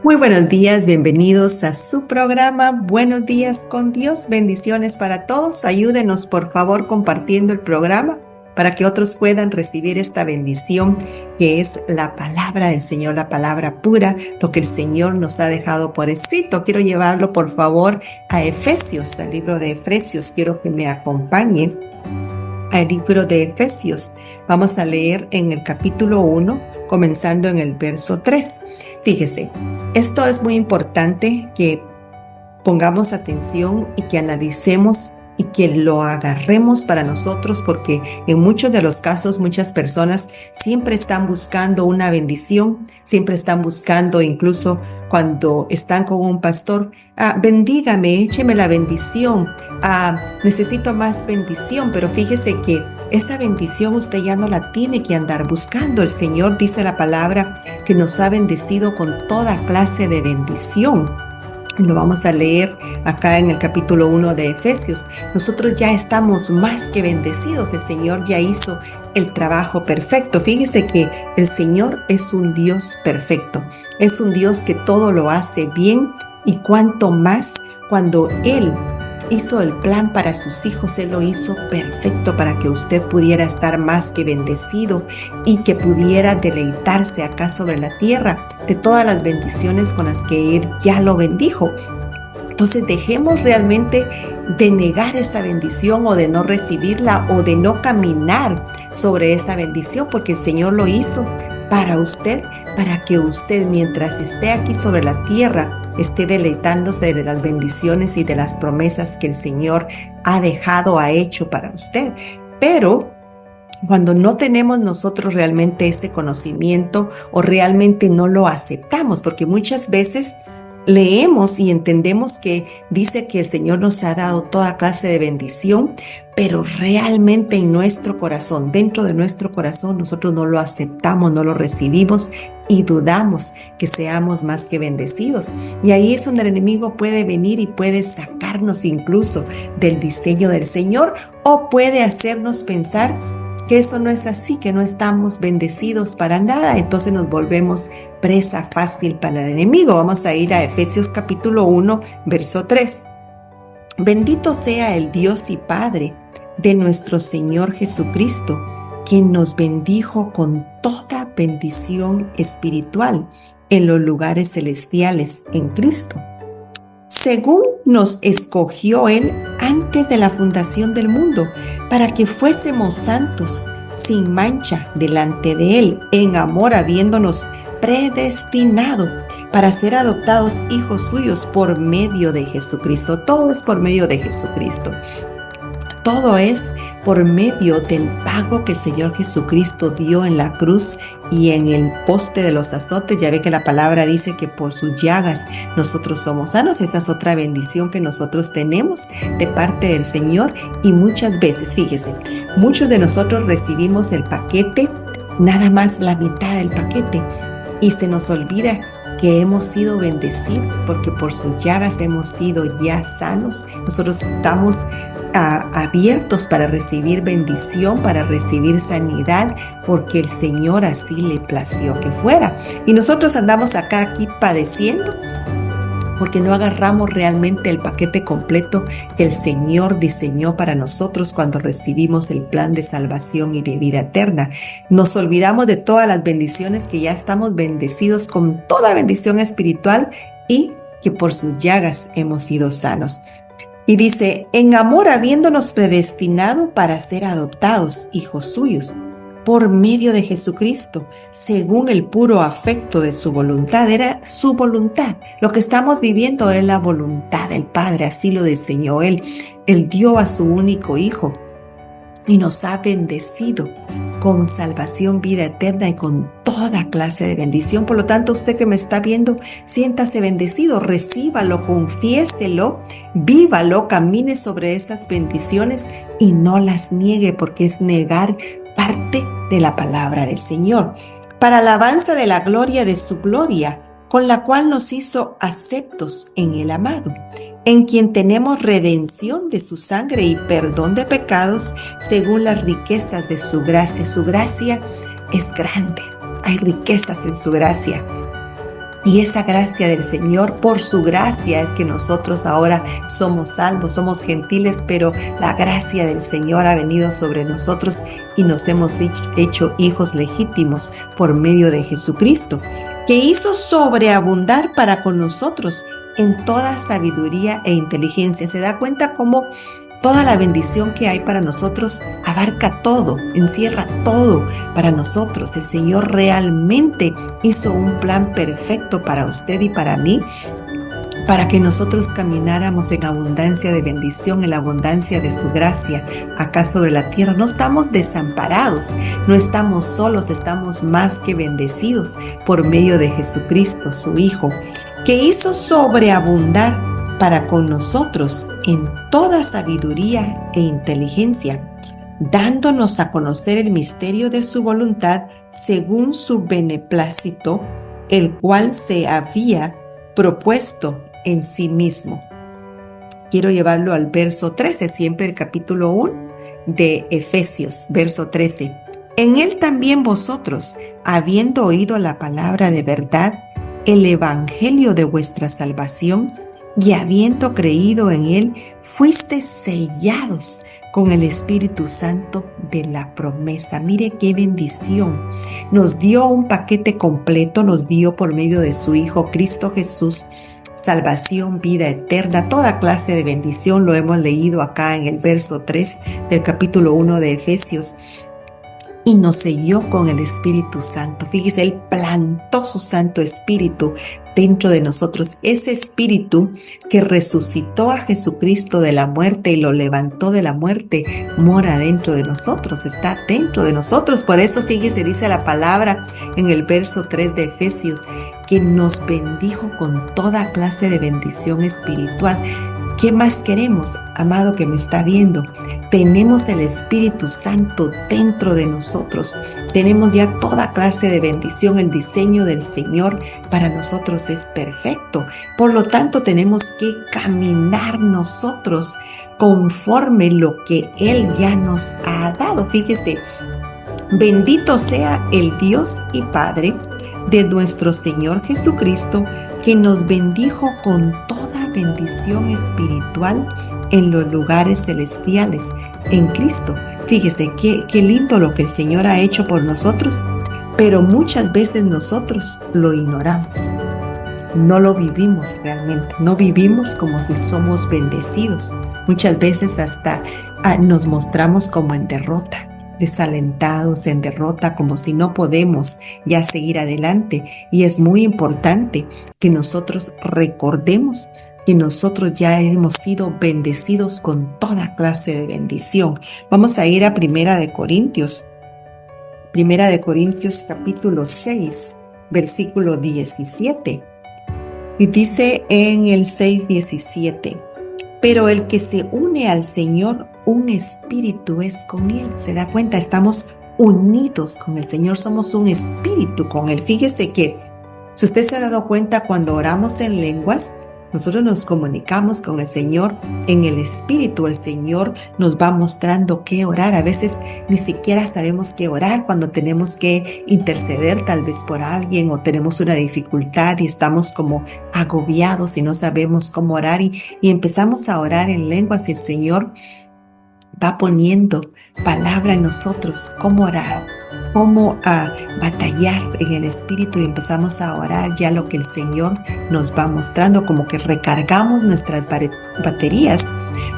Muy buenos días, bienvenidos a su programa Buenos días con Dios. Bendiciones para todos. Ayúdenos por favor compartiendo el programa para que otros puedan recibir esta bendición que es la palabra del Señor, la palabra pura, lo que el Señor nos ha dejado por escrito. Quiero llevarlo por favor a Efesios, al libro de Efesios. Quiero que me acompañen al libro de Efesios. Vamos a leer en el capítulo 1, comenzando en el verso 3. Fíjese, esto es muy importante que pongamos atención y que analicemos y que lo agarremos para nosotros, porque en muchos de los casos muchas personas siempre están buscando una bendición, siempre están buscando, incluso cuando están con un pastor, bendígame, écheme la bendición, necesito más bendición, pero fíjese que esa bendición usted ya no la tiene que andar buscando. El Señor dice la palabra que nos ha bendecido con toda clase de bendición. Lo vamos a leer acá en el capítulo 1 de Efesios. Nosotros ya estamos más que bendecidos. El Señor ya hizo el trabajo perfecto. Fíjese que el Señor es un Dios perfecto. Es un Dios que todo lo hace bien, y cuanto más cuando Él hizo el plan para sus hijos, Él lo hizo perfecto para que usted pudiera estar más que bendecido y que pudiera deleitarse acá sobre la tierra de todas las bendiciones con las que Él ya lo bendijo. Entonces dejemos realmente de negar esa bendición o de no recibirla o de no caminar sobre esa bendición, porque el Señor lo hizo para usted, para que usted mientras esté aquí sobre la tierra esté deleitándose de las bendiciones y de las promesas que el Señor ha dejado, ha hecho para usted. Pero cuando no tenemos nosotros realmente ese conocimiento o realmente no lo aceptamos, porque muchas veces leemos y entendemos que dice que el Señor nos ha dado toda clase de bendición, pero realmente en nuestro corazón, dentro de nuestro corazón, nosotros no lo aceptamos, no lo recibimos y dudamos que seamos más que bendecidos. Y ahí es donde el enemigo puede venir y puede sacarnos incluso del diseño del Señor, o puede hacernos pensar que eso no es así, que no estamos bendecidos para nada. Entonces nos volvemos presa fácil para el enemigo. Vamos a ir a Efesios capítulo 1, verso 3. Bendito sea el Dios y Padre de nuestro Señor Jesucristo, quien nos bendijo con toda bendición espiritual en los lugares celestiales en Cristo, según nos escogió Él antes de la fundación del mundo, para que fuésemos santos, sin mancha delante de Él, en amor, habiéndonos predestinado para ser adoptados hijos suyos por medio de Jesucristo. Todo es por medio de Jesucristo. Todo es por medio del pago que el Señor Jesucristo dio en la cruz y en el poste de los azotes. Ya ve que la palabra dice que por sus llagas nosotros somos sanos. Esa es otra bendición que nosotros tenemos de parte del Señor. Y muchas veces, fíjese, muchos de nosotros recibimos el paquete, nada más la mitad del paquete, y se nos olvida que hemos sido bendecidos porque por sus llagas hemos sido ya sanos. Nosotros estamos abiertos para recibir bendición, para recibir sanidad, porque el Señor así le plació que fuera. Y nosotros andamos aquí padeciendo porque no agarramos realmente el paquete completo que el Señor diseñó para nosotros cuando recibimos el plan de salvación y de vida eterna. Nos olvidamos de todas las bendiciones, que ya estamos bendecidos con toda bendición espiritual y que por sus llagas hemos sido sanos. Y dice, en amor habiéndonos predestinado para ser adoptados hijos suyos, por medio de Jesucristo, según el puro afecto de su voluntad. Era su voluntad. Lo que estamos viviendo es la voluntad del Padre, así lo diseñó Él. Él dio a su único Hijo y nos ha bendecido con salvación, vida eterna y con toda clase de bendición. Por lo tanto, usted que me está viendo, siéntase bendecido, recíbalo, confiéselo, vívalo, camine sobre esas bendiciones y no las niegue, porque es negar parte de la palabra del Señor, para alabanza de la gloria de su gloria, con la cual nos hizo aceptos en el amado, en quien tenemos redención de su sangre y perdón de pecados, según las riquezas de su gracia. Su gracia es grande, hay riquezas en su gracia. Y esa gracia del Señor, por su gracia es que nosotros ahora somos salvos, somos gentiles, pero la gracia del Señor ha venido sobre nosotros y nos hemos hecho hijos legítimos por medio de Jesucristo, que hizo sobreabundar para con nosotros en toda sabiduría e inteligencia. ¿Se da cuenta cómo toda la bendición que hay para nosotros abarca todo, encierra todo para nosotros? El Señor realmente hizo un plan perfecto para usted y para mí, para que nosotros camináramos en abundancia de bendición, en la abundancia de su gracia acá sobre la tierra. No estamos desamparados, no estamos solos, estamos más que bendecidos por medio de Jesucristo, su Hijo, que hizo sobreabundar para con nosotros en toda sabiduría e inteligencia, dándonos a conocer el misterio de su voluntad según su beneplácito, el cual se había propuesto en sí mismo. Quiero llevarlo al verso 13, siempre el capítulo 1 de Efesios, verso 13. En él también vosotros, habiendo oído la palabra de verdad, el evangelio de vuestra salvación, y habiendo creído en él, fuisteis sellados con el Espíritu Santo de la promesa. Mire qué bendición. Nos dio un paquete completo, nos dio por medio de su Hijo Cristo Jesús, salvación, vida eterna, toda clase de bendición. Lo hemos leído acá en el verso 3 del capítulo 1 de Efesios. Y nos selló con el Espíritu Santo. Fíjese, Él plantó su Santo Espíritu dentro de nosotros. Ese Espíritu que resucitó a Jesucristo de la muerte y lo levantó de la muerte, mora dentro de nosotros, está dentro de nosotros. Por eso, fíjese, dice la palabra en el verso 3 de Efesios, que nos bendijo con toda clase de bendición espiritual. ¿Qué más queremos, amado que me está viendo? Tenemos el Espíritu Santo dentro de nosotros. Tenemos ya toda clase de bendición. El diseño del Señor para nosotros es perfecto. Por lo tanto, tenemos que caminar nosotros conforme lo que Él ya nos ha dado. Fíjese, bendito sea el Dios y Padre de nuestro Señor Jesucristo, que nos bendijo con toda bendición espiritual en los lugares celestiales en Cristo. Fíjese qué lindo lo que el Señor ha hecho por nosotros, pero muchas veces nosotros lo ignoramos. No lo vivimos realmente, no vivimos como si somos bendecidos. Muchas veces hasta nos mostramos como en derrota, desalentados, en derrota, como si no podemos ya seguir adelante. Y es muy importante que nosotros recordemos que nosotros ya hemos sido bendecidos con toda clase de bendición. Vamos a ir a Primera de Corintios capítulo 6, versículo 17. Y dice en el 6:17, pero el que se une al Señor, un espíritu es con Él. ¿Se da cuenta? Estamos unidos con el Señor, somos un espíritu con Él. Fíjese que, si usted se ha dado cuenta, cuando oramos en lenguas, nosotros nos comunicamos con el Señor en el Espíritu. El Señor nos va mostrando qué orar. A veces ni siquiera sabemos qué orar cuando tenemos que interceder tal vez por alguien o tenemos una dificultad y estamos como agobiados y no sabemos cómo orar y empezamos a orar en lenguas y el Señor va poniendo palabra en nosotros, cómo orar, cómo batallar en el Espíritu, y empezamos a orar ya lo que el Señor nos va mostrando, como que recargamos nuestras baterías,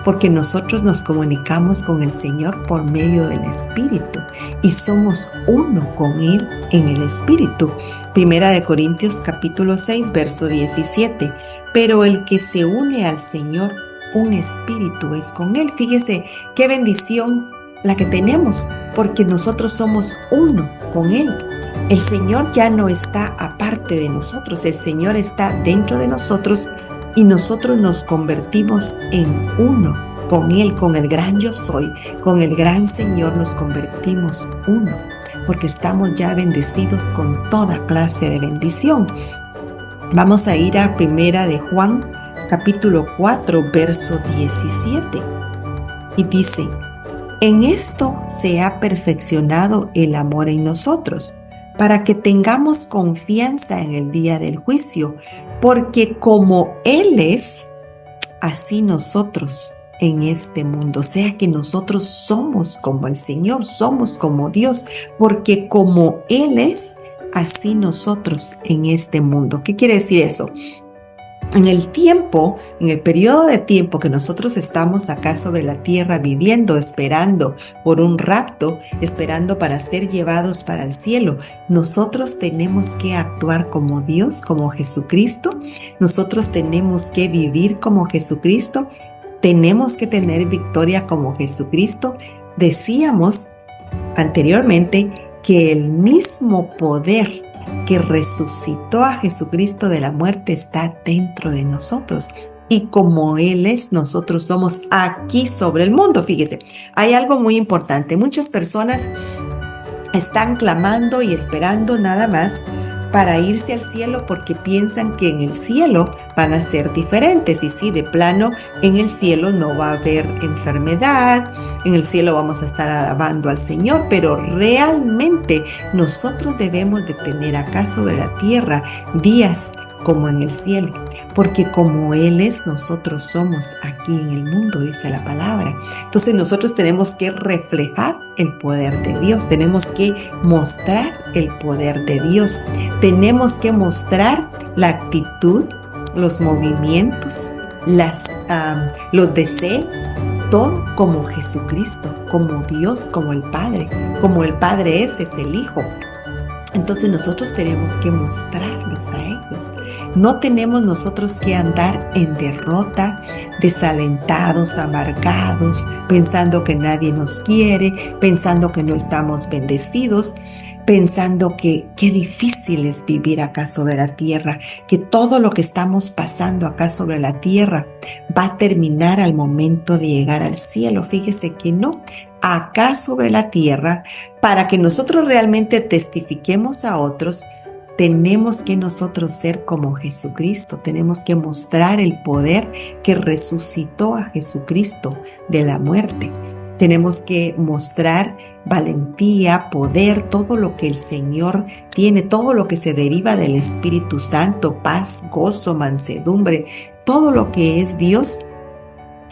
porque nosotros nos comunicamos con el Señor por medio del Espíritu y somos uno con Él en el Espíritu. Primera de Corintios capítulo 6, verso 17. Pero el que se une al Señor, un espíritu es con Él. Fíjese qué bendición la que tenemos, porque nosotros somos uno con Él. El Señor ya no está aparte de nosotros, el Señor está dentro de nosotros y nosotros nos convertimos en uno con Él, con el gran yo soy, con el gran Señor nos convertimos uno, porque estamos ya bendecidos con toda clase de bendición. Vamos a ir a Primera de Juan, capítulo 4, verso 17. Y dice, en esto se ha perfeccionado el amor en nosotros, para que tengamos confianza en el día del juicio, porque como Él es, así nosotros en este mundo. O sea que nosotros somos como el Señor, somos como Dios, porque como Él es, así nosotros en este mundo. ¿Qué quiere decir eso? En el tiempo, en el periodo de tiempo que nosotros estamos acá sobre la tierra viviendo, esperando por un rapto, esperando para ser llevados para el cielo, nosotros tenemos que actuar como Dios, como Jesucristo. Nosotros tenemos que vivir como Jesucristo. Tenemos que tener victoria como Jesucristo. Decíamos anteriormente que el mismo poder que resucitó a Jesucristo de la muerte está dentro de nosotros. Y como Él es, nosotros somos aquí sobre el mundo. Fíjese, hay algo muy importante. Muchas personas están clamando y esperando nada más para irse al cielo porque piensan que en el cielo van a ser diferentes. Y sí, de plano, en el cielo no va a haber enfermedad, en el cielo vamos a estar alabando al Señor, pero realmente nosotros debemos de tener acá sobre la tierra días como en el cielo, porque como Él es, nosotros somos aquí en el mundo, dice la palabra. Entonces nosotros tenemos que reflejar el poder de Dios, tenemos que mostrar el poder de Dios, tenemos que mostrar la actitud, los movimientos, los deseos, todo como Jesucristo, como Dios, como el Padre es el Hijo. Entonces nosotros tenemos que mostrarlos a ellos. No tenemos nosotros que andar en derrota, desalentados, amargados, pensando que nadie nos quiere, pensando que no estamos bendecidos, pensando que qué difícil es vivir acá sobre la tierra, que todo lo que estamos pasando acá sobre la tierra va a terminar al momento de llegar al cielo. Fíjese que no. Acá sobre la tierra, para que nosotros realmente testifiquemos a otros, tenemos que nosotros ser como Jesucristo, tenemos que mostrar el poder que resucitó a Jesucristo de la muerte. Tenemos que mostrar valentía, poder, todo lo que el Señor tiene, todo lo que se deriva del Espíritu Santo, paz, gozo, mansedumbre, todo lo que es Dios.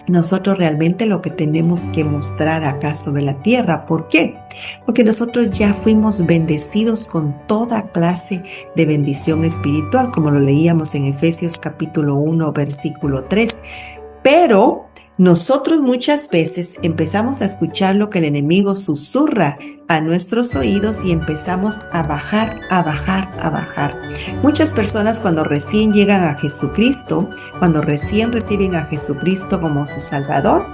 Nosotros realmente lo que tenemos que mostrar acá sobre la tierra. ¿Por qué? Porque nosotros ya fuimos bendecidos con toda clase de bendición espiritual, como lo leíamos en Efesios capítulo 1, versículo 3. Pero nosotros muchas veces empezamos a escuchar lo que el enemigo susurra a nuestros oídos y empezamos a bajar, a bajar, a bajar. Muchas personas cuando recién llegan a Jesucristo, cuando recién reciben a Jesucristo como su Salvador,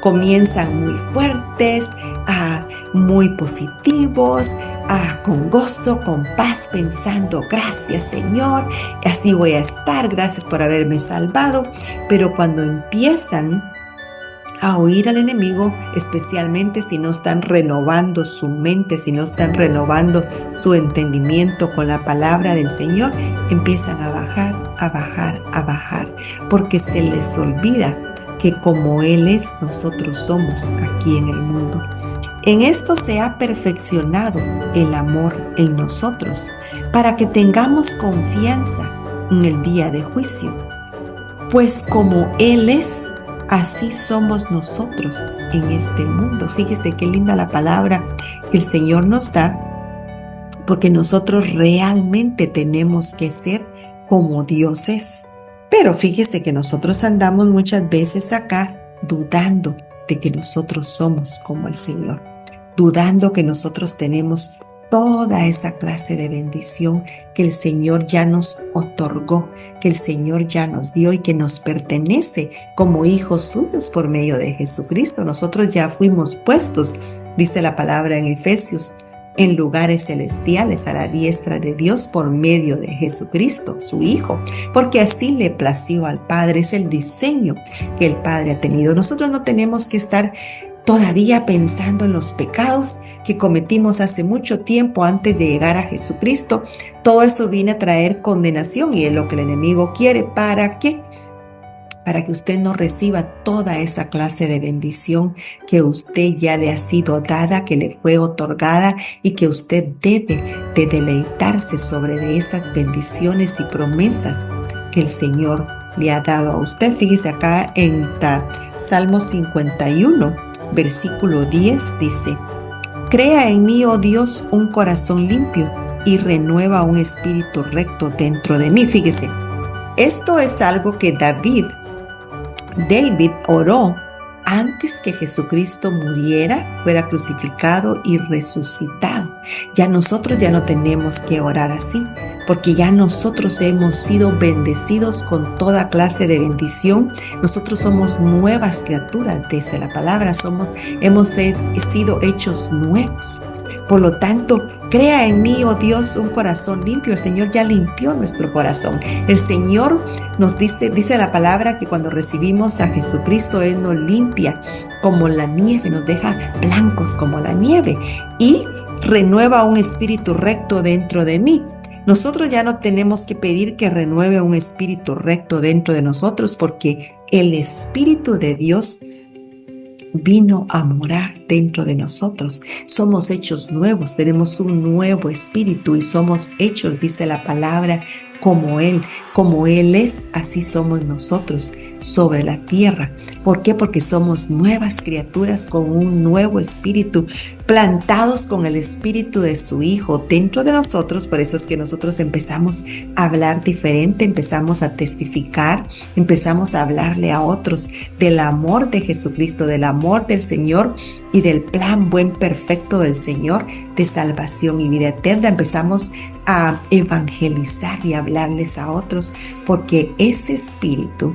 comienzan muy fuertes, muy positivos, con gozo, con paz, pensando, gracias Señor, así voy a estar, gracias por haberme salvado. Pero cuando empiezan a oír al enemigo, especialmente si no están renovando su mente, si no están renovando su entendimiento con la palabra del Señor, empiezan a bajar, a bajar, a bajar, porque se les olvida que como Él es, nosotros somos aquí en el mundo. En esto se ha perfeccionado el amor en nosotros, para que tengamos confianza en el día de juicio. Pues como Él es, así somos nosotros en este mundo. Fíjese qué linda la palabra que el Señor nos da, porque nosotros realmente tenemos que ser como Dios es. Pero fíjese que nosotros andamos muchas veces acá dudando de que nosotros somos como el Señor, dudando que nosotros tenemos toda esa clase de bendición que el Señor ya nos otorgó, que el Señor ya nos dio y que nos pertenece como hijos suyos por medio de Jesucristo. Nosotros ya fuimos puestos, dice la palabra en Efesios, en lugares celestiales a la diestra de Dios por medio de Jesucristo, su Hijo, porque así le plació al Padre. Es el diseño que el Padre ha tenido. Nosotros no tenemos que estar todavía pensando en los pecados que cometimos hace mucho tiempo antes de llegar a Jesucristo. Todo eso viene a traer condenación y es lo que el enemigo quiere. ¿Para qué? para que usted no reciba toda esa clase de bendición que usted ya le ha sido dada, que le fue otorgada y que usted debe de deleitarse sobre de esas bendiciones y promesas que el Señor le ha dado a usted. Fíjese acá en Salmo 51, versículo 10 dice: Crea en mí, oh Dios, un corazón limpio y renueva un espíritu recto dentro de mí. Fíjese, esto es algo que David oró antes que Jesucristo muriera, fuera crucificado y resucitado. Ya nosotros ya no tenemos que orar así, porque ya nosotros hemos sido bendecidos con toda clase de bendición. Nosotros somos nuevas criaturas, dice la palabra, hemos sido hechos nuevos. Por lo tanto, crea en mí, oh Dios, un corazón limpio. El Señor ya limpió nuestro corazón. El Señor nos dice la palabra que cuando recibimos a Jesucristo, Él nos limpia como la nieve, nos deja blancos como la nieve y renueva un espíritu recto dentro de mí. Nosotros ya no tenemos que pedir que renueve un espíritu recto dentro de nosotros, porque el Espíritu de Dios vino a morar dentro de nosotros. Somos hechos nuevos, tenemos un nuevo espíritu y somos hechos, dice la palabra, como Él es, así somos nosotros sobre la tierra. ¿Por qué? Porque somos nuevas criaturas con un nuevo espíritu, plantados con el espíritu de su Hijo dentro de nosotros. Por eso es que nosotros empezamos a hablar diferente, empezamos a testificar, empezamos a hablarle a otros del amor de Jesucristo, del amor del Señor y del plan buen perfecto del Señor de salvación y vida eterna. Empezamos a evangelizar y hablarles a otros, porque ese espíritu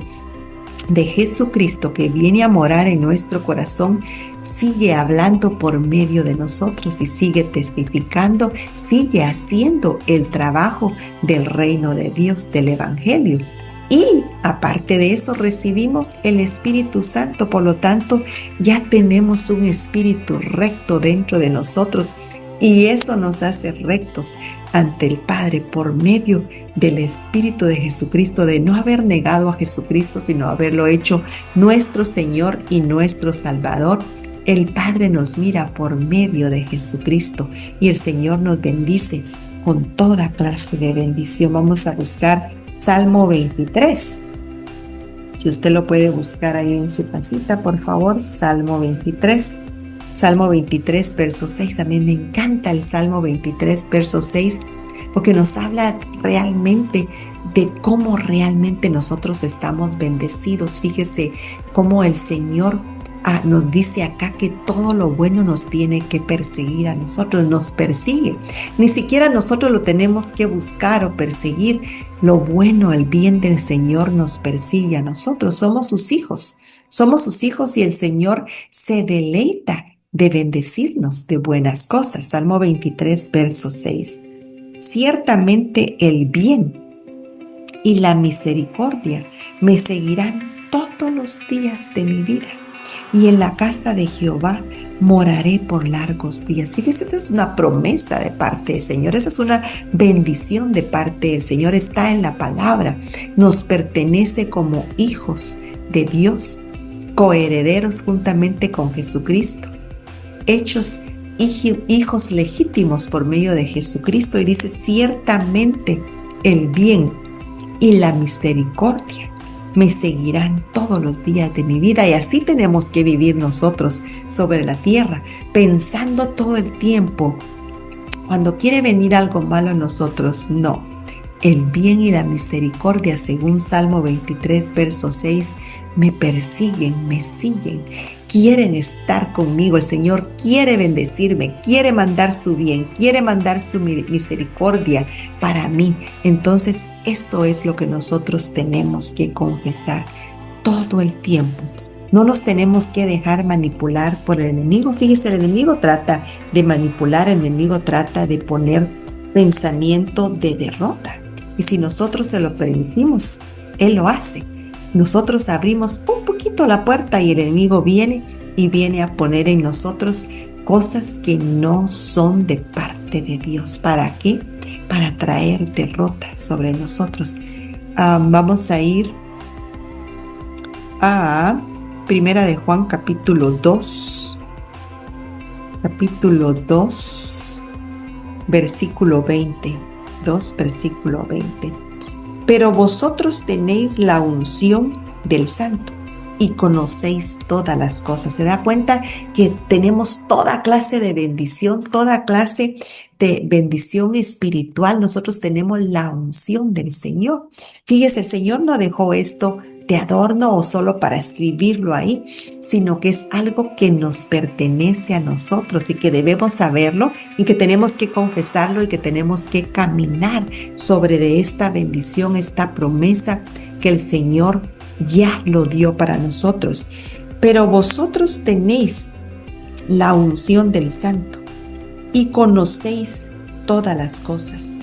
de Jesucristo que viene a morar en nuestro corazón sigue hablando por medio de nosotros y sigue testificando, sigue haciendo el trabajo del reino de Dios, del evangelio. Y aparte de eso recibimos el Espíritu Santo. Por lo tanto, ya tenemos un espíritu recto dentro de nosotros, y eso nos hace rectos ante el Padre por medio del Espíritu de Jesucristo, de no haber negado a Jesucristo, sino haberlo hecho nuestro Señor y nuestro Salvador. El Padre nos mira por medio de Jesucristo y el Señor nos bendice con toda clase de bendición. Vamos a buscar Salmo 23. Si usted lo puede buscar ahí en su casita, por favor, Salmo 23. Salmo 23, verso 6. A mí me encanta el Salmo 23, verso 6, porque nos habla realmente de cómo realmente nosotros estamos bendecidos. Fíjese cómo el Señor nos dice acá que todo lo bueno nos tiene que perseguir a nosotros, nos persigue. Ni siquiera nosotros lo tenemos que buscar o perseguir. Lo bueno, el bien del Señor nos persigue a nosotros. Somos sus hijos y el Señor se deleita de bendecirnos de buenas cosas. Salmo 23, verso 6. Ciertamente el bien y la misericordia me seguirán todos los días de mi vida, y en la casa de Jehová moraré por largos días. Fíjese, esa es una promesa de parte del Señor, esa es una bendición de parte del Señor, está en la palabra. Nos pertenece como hijos de Dios, coherederos juntamente con Jesucristo, hechos hijos legítimos por medio de Jesucristo. Y dice: ciertamente el bien y la misericordia me seguirán todos los días de mi vida. Y así tenemos que vivir nosotros sobre la tierra, pensando todo el tiempo, cuando quiere venir algo malo a nosotros, no. El bien y la misericordia, según Salmo 23, verso 6, me persiguen, me siguen, quieren estar conmigo. El Señor quiere bendecirme, quiere mandar su bien, quiere mandar su misericordia para mí. Entonces, eso es lo que nosotros tenemos que confesar todo el tiempo. No nos tenemos que dejar manipular por el enemigo. Fíjese, el enemigo trata de manipular, el enemigo trata de poner pensamiento de derrota. Y si nosotros se lo permitimos, Él lo hace. Nosotros abrimos un poquito la puerta y el enemigo viene a poner en nosotros cosas que no son de parte de Dios. ¿Para qué? Para traer derrota sobre nosotros. Vamos a ir a Primera de Juan, capítulo 2. Capítulo 2, versículo 20. 2, versículo 20. Pero vosotros tenéis la unción del Santo y conocéis todas las cosas. Se da cuenta que tenemos toda clase de bendición, toda clase de bendición espiritual. Nosotros tenemos la unción del Señor. Fíjese, el Señor no dejó esto de adorno o solo para escribirlo ahí, sino que es algo que nos pertenece a nosotros y que debemos saberlo y que tenemos que confesarlo y que tenemos que caminar sobre de esta bendición, esta promesa que el Señor ya lo dio para nosotros. Pero vosotros tenéis la unción del Santo y conocéis todas las cosas.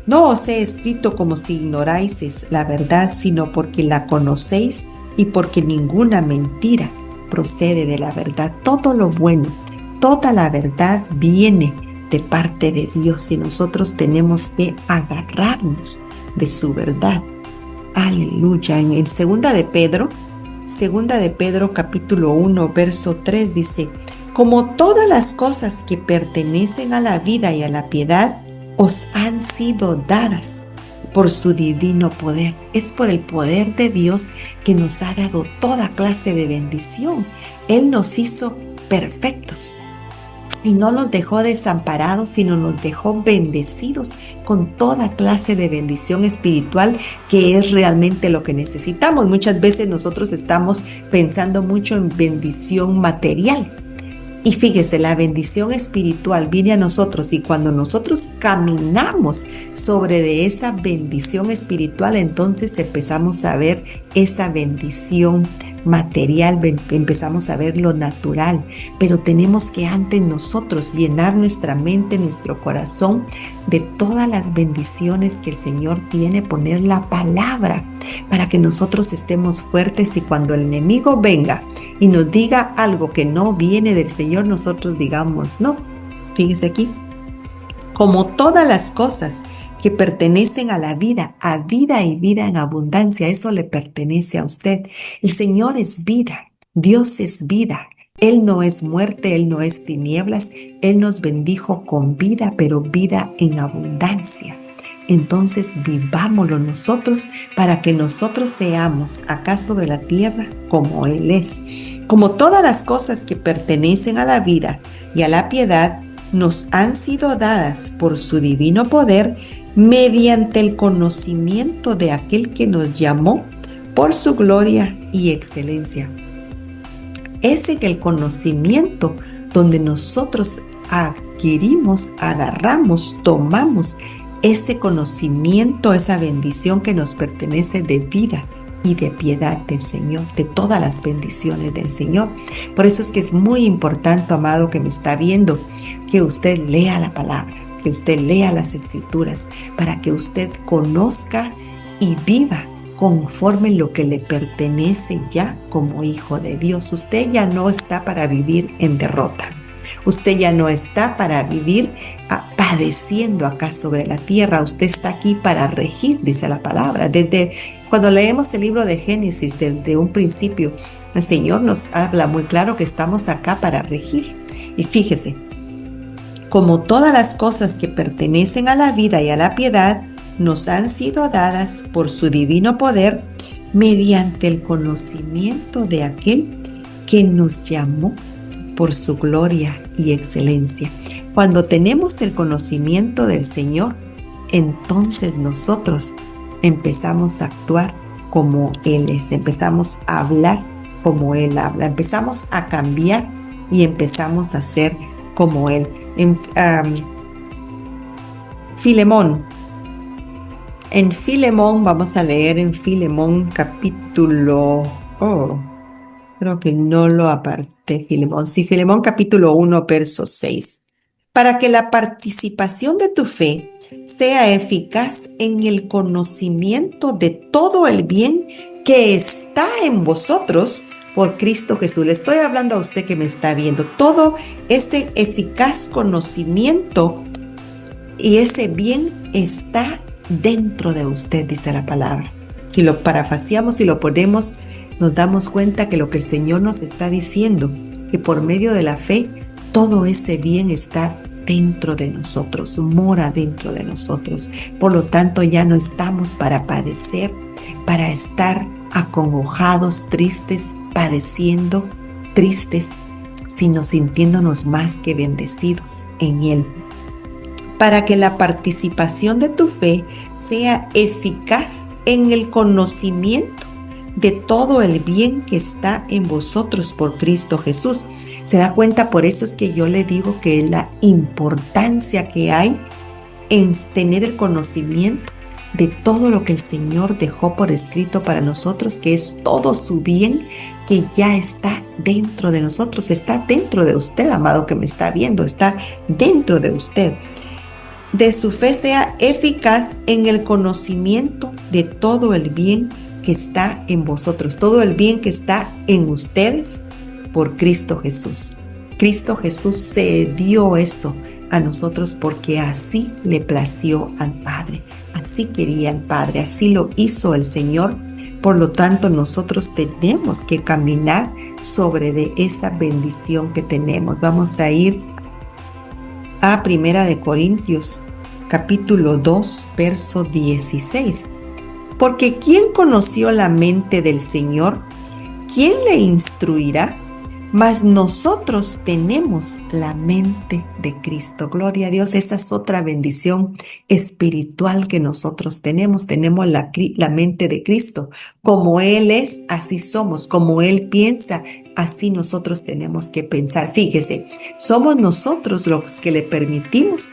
No os he escrito como si ignoráis la verdad, sino porque la conocéis y porque ninguna mentira procede de la verdad. Todo lo bueno, toda la verdad viene de parte de Dios y nosotros tenemos que agarrarnos de su verdad. Aleluya. En segunda de Pedro capítulo 1, verso 3 dice: como todas las cosas que pertenecen a la vida y a la piedad os han sido dadas por su divino poder. Es por el poder de Dios que nos ha dado toda clase de bendición. Él nos hizo perfectos y no nos dejó desamparados, sino nos dejó bendecidos con toda clase de bendición espiritual, que es realmente lo que necesitamos. Muchas veces nosotros estamos pensando mucho en bendición material. Y fíjese, la bendición espiritual viene a nosotros y cuando nosotros caminamos sobre de esa bendición espiritual, entonces empezamos a ver esa bendición material, empezamos a ver lo natural, pero tenemos que antes nosotros llenar nuestra mente, nuestro corazón de todas las bendiciones que el Señor tiene, poner la palabra para que nosotros estemos fuertes y cuando el enemigo venga y nos diga algo que no viene del Señor, nosotros digamos no. Fíjese aquí, como todas las cosas que pertenecen a la vida y vida en abundancia, eso le pertenece a usted. El Señor es vida, Dios es vida. Él no es muerte, Él no es tinieblas, Él nos bendijo con vida, pero vida en abundancia. Entonces vivámoslo nosotros para que nosotros seamos acá sobre la tierra como Él es. Como todas las cosas que pertenecen a la vida y a la piedad nos han sido dadas por su divino poder mediante el conocimiento de aquel que nos llamó por su gloria y excelencia. Es en el conocimiento donde nosotros adquirimos, agarramos, tomamos ese conocimiento, esa bendición que nos pertenece de vida y de piedad del Señor, de todas las bendiciones del Señor. Por eso es que es muy importante, amado, que me está viendo, que usted lea la palabra, que usted lea las Escrituras, para que usted conozca y viva conforme lo que le pertenece ya como hijo de Dios. Usted ya no está para vivir en derrota. Usted ya no está para vivir padeciendo acá sobre la tierra. Usted está aquí para regir, dice la palabra. Desde cuando leemos el libro de Génesis, desde un principio, el Señor nos habla muy claro que estamos acá para regir. Y fíjese, como todas las cosas que pertenecen a la vida y a la piedad nos han sido dadas por su divino poder mediante el conocimiento de aquel que nos llamó por su gloria y excelencia. Cuando tenemos el conocimiento del Señor, entonces nosotros empezamos a actuar como Él es, empezamos a hablar como Él habla, empezamos a cambiar y empezamos a ser como Él. En Filemón, vamos a leer en Filemón capítulo, creo que no lo aparté, Filemón. Sí, Filemón capítulo 1, verso 6. Para que la participación de tu fe sea eficaz en el conocimiento de todo el bien que está en vosotros por Cristo Jesús. Le estoy hablando a usted que me está viendo. Todo ese eficaz conocimiento y ese bien está dentro de usted, dice la palabra. Si lo parafraseamos y lo ponemos nos damos cuenta que lo que el Señor nos está diciendo, que por medio de la fe, todo ese bien está dentro de nosotros, mora dentro de nosotros. Por lo tanto, ya no estamos para padecer, para estar acongojados, tristes, padeciendo, tristes, sino sintiéndonos más que bendecidos en Él. Para que la participación de tu fe sea eficaz en el conocimiento de todo el bien que está en vosotros por Cristo Jesús. ¿Se da cuenta? Por eso es que yo le digo que la importancia que hay en tener el conocimiento de todo lo que el Señor dejó por escrito para nosotros, que es todo su bien que ya está dentro de nosotros, está dentro de usted, amado que me está viendo, está dentro de usted. De su fe sea eficaz en el conocimiento de todo el bien que está en vosotros, todo el bien que está en ustedes por Cristo Jesús. Cristo Jesús se dio eso a nosotros porque así le plació al Padre, así quería el Padre, así lo hizo el Señor. Por lo tanto, nosotros tenemos que caminar sobre de esa bendición que tenemos. Vamos a ir a 1 Corintios, capítulo 2, verso 16. Porque ¿quién conoció la mente del Señor? ¿Quién le instruirá? Mas nosotros tenemos la mente de Cristo. Gloria a Dios, esa es otra bendición espiritual que nosotros tenemos. Tenemos la mente de Cristo. Como Él es, así somos. Como Él piensa, así nosotros tenemos que pensar. Fíjese, somos nosotros los que le permitimos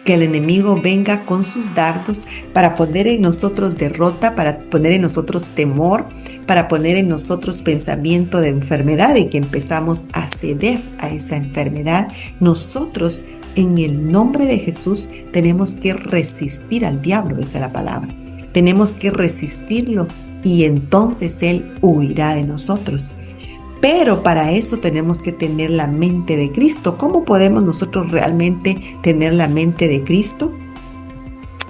que el enemigo venga con sus dardos para poner en nosotros derrota, para poner en nosotros temor, para poner en nosotros pensamiento de enfermedad y que empezamos a ceder a esa enfermedad. Nosotros, en el nombre de Jesús, tenemos que resistir al diablo, esa es la palabra. Tenemos que resistirlo y entonces él huirá de nosotros. Pero para eso tenemos que tener la mente de Cristo. ¿Cómo podemos nosotros realmente tener la mente de Cristo?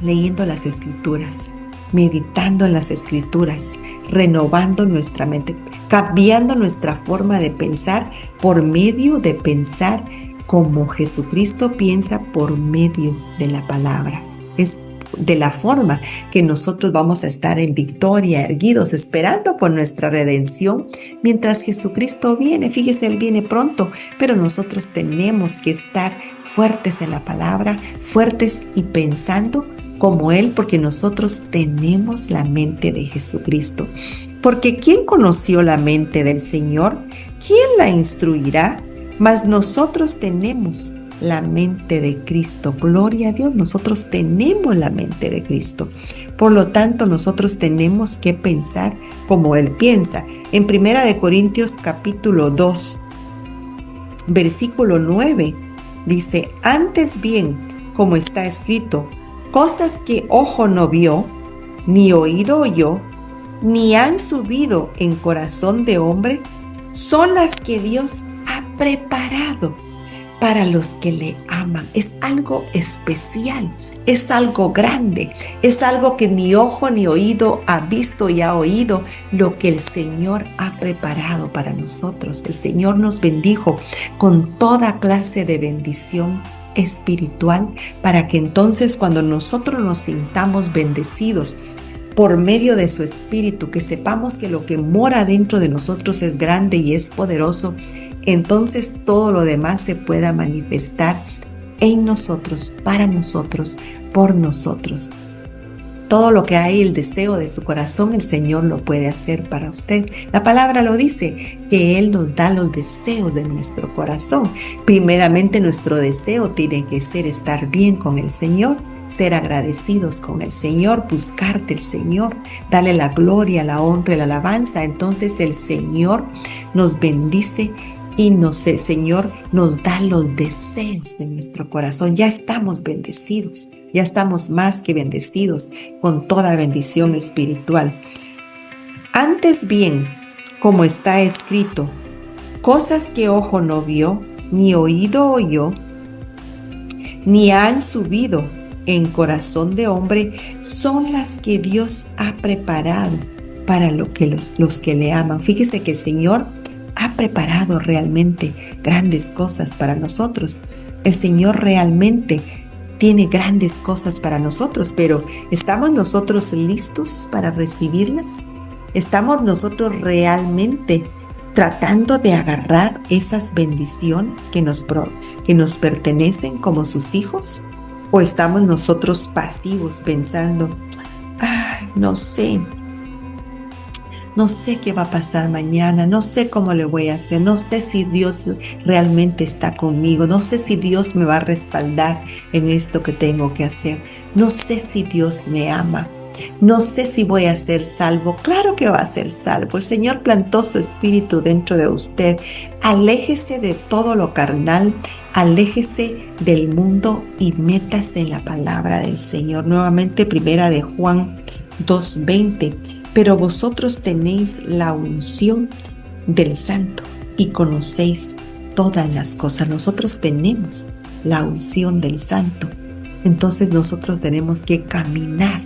Leyendo las Escrituras, meditando en las Escrituras, renovando nuestra mente, cambiando nuestra forma de pensar por medio de pensar como Jesucristo piensa por medio de la palabra. Es de la forma que nosotros vamos a estar en victoria, erguidos, esperando por nuestra redención, mientras Jesucristo viene. Fíjese, Él viene pronto, pero nosotros tenemos que estar fuertes en la palabra, fuertes y pensando como Él, porque nosotros tenemos la mente de Jesucristo. Porque ¿quién conoció la mente del Señor? ¿Quién la instruirá? Mas nosotros tenemos la mente de Cristo. Gloria a Dios, nosotros tenemos la mente de Cristo. Por lo tanto, nosotros tenemos que pensar como Él piensa. En 1 Corintios capítulo 2, versículo 9, dice: antes bien, como está escrito, cosas que ojo no vio, ni oído oyó, ni han subido en corazón de hombre, son las que Dios ha preparado para los que le aman. Es algo especial, es algo grande, es algo que ni ojo ni oído ha visto y ha oído, lo que el Señor ha preparado para nosotros. El Señor nos bendijo con toda clase de bendición espiritual para que entonces cuando nosotros nos sintamos bendecidos por medio de su Espíritu, que sepamos que lo que mora dentro de nosotros es grande y es poderoso, entonces todo lo demás se pueda manifestar en nosotros, para nosotros, por nosotros. Todo lo que hay, el deseo de su corazón, el Señor lo puede hacer para usted. La palabra lo dice, que Él nos da los deseos de nuestro corazón. Primeramente, nuestro deseo tiene que ser estar bien con el Señor, ser agradecidos con el Señor, buscarte el Señor, darle la gloria, la honra y la alabanza. Entonces el Señor nos bendice y el Señor nos da los deseos de nuestro corazón. Ya estamos bendecidos, ya estamos más que bendecidos con toda bendición espiritual. Antes bien, como está escrito, cosas que ojo no vio, ni oído oyó, ni han subido en corazón de hombre, son las que Dios ha preparado para los que le aman. Fíjese que el Señor ha preparado realmente grandes cosas para nosotros. El Señor realmente tiene grandes cosas para nosotros, pero ¿estamos nosotros listos para recibirlas? ¿Estamos nosotros realmente tratando de agarrar esas bendiciones que nos pertenecen como sus hijos? ¿O estamos nosotros pasivos pensando, ay, no sé qué va a pasar mañana, no sé cómo le voy a hacer, no sé si Dios realmente está conmigo, no sé si Dios me va a respaldar en esto que tengo que hacer, no sé si Dios me ama, no sé si voy a ser salvo? Claro que va a ser salvo. El Señor plantó su espíritu dentro de usted. Aléjese de todo lo carnal, aléjese del mundo y métase en la palabra del Señor. Nuevamente, primera de Juan 2:20. Pero vosotros tenéis la unción del Santo y conocéis todas las cosas. Nosotros tenemos la unción del Santo. Entonces nosotros tenemos que caminar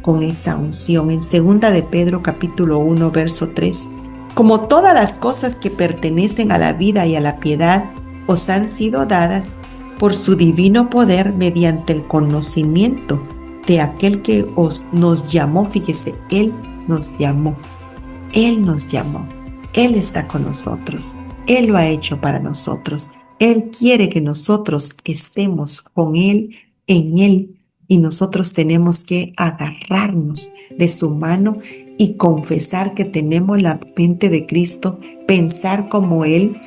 con esa unción. En 2 de Pedro capítulo 1 verso 3. Como todas las cosas que pertenecen a la vida y a la piedad os han sido dadas por su divino poder mediante el conocimiento de aquel que nos llamó. Fíjese, Él nos llamó. Él está con nosotros. Él lo ha hecho para nosotros. Él quiere que nosotros estemos con Él, en Él, y nosotros tenemos que agarrarnos de su mano y confesar que tenemos la mente de Cristo, pensar como Él.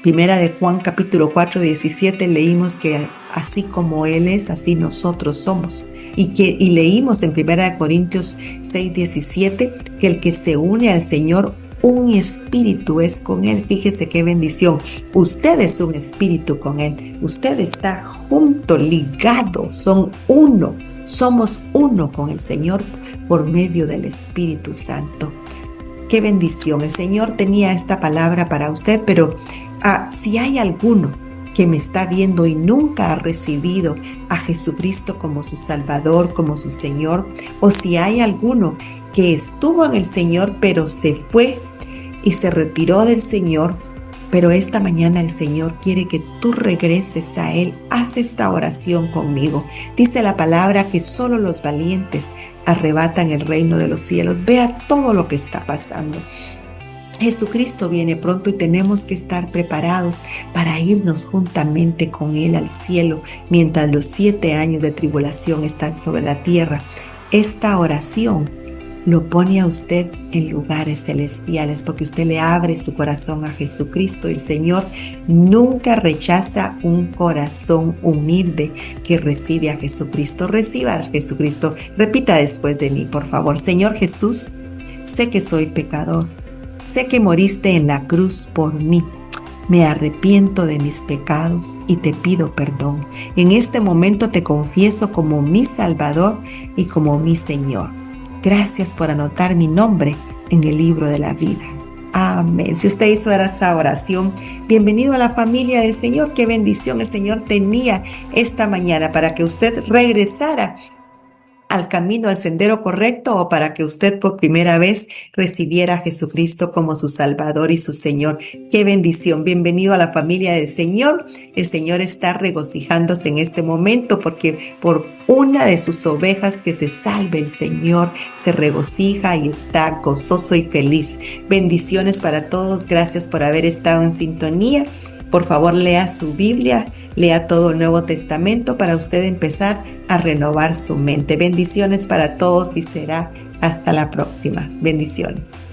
Primera de Juan capítulo 4:17 leímos que así como Él es, así nosotros somos. Y leímos en Primera de Corintios 6:17 que el que se une al Señor, un espíritu es con Él. Fíjese qué bendición. Usted es un espíritu con Él. Usted está junto, ligado, son uno. Somos uno con el Señor por medio del Espíritu Santo. Qué bendición. El Señor tenía esta palabra para usted, pero si hay alguno que me está viendo y nunca ha recibido a Jesucristo como su Salvador, como su Señor, o si hay alguno que estuvo en el Señor pero se fue y se retiró del Señor, pero esta mañana el Señor quiere que tú regreses a Él. Haz esta oración conmigo. Dice la palabra que solo los valientes arrebatan el reino de los cielos. Vea todo lo que está pasando. Jesucristo viene pronto y tenemos que estar preparados para irnos juntamente con Él al cielo mientras los 7 años de tribulación están sobre la tierra. Esta oración lo pone a usted en lugares celestiales porque usted le abre su corazón a Jesucristo. El Señor nunca rechaza un corazón humilde que recibe a Jesucristo. Reciba a Jesucristo. Repita después de mí, por favor. Señor Jesús, sé que soy pecador. Sé que moriste en la cruz por mí. Me arrepiento de mis pecados y te pido perdón. En este momento te confieso como mi Salvador y como mi Señor. Gracias por anotar mi nombre en el libro de la vida. Amén. Si usted hizo esa oración, bienvenido a la familia del Señor. Qué bendición el Señor tenía esta mañana para que usted regresara al camino, al sendero correcto, o para que usted por primera vez recibiera a Jesucristo como su Salvador y su Señor. ¡Qué bendición! Bienvenido a la familia del Señor. El Señor está regocijándose en este momento porque por una de sus ovejas que se salve, el Señor se regocija y está gozoso y feliz. Bendiciones para todos. Gracias por haber estado en sintonía. Por favor, lea su Biblia, lea todo el Nuevo Testamento para usted empezar a renovar su mente. Bendiciones para todos y será hasta la próxima. Bendiciones.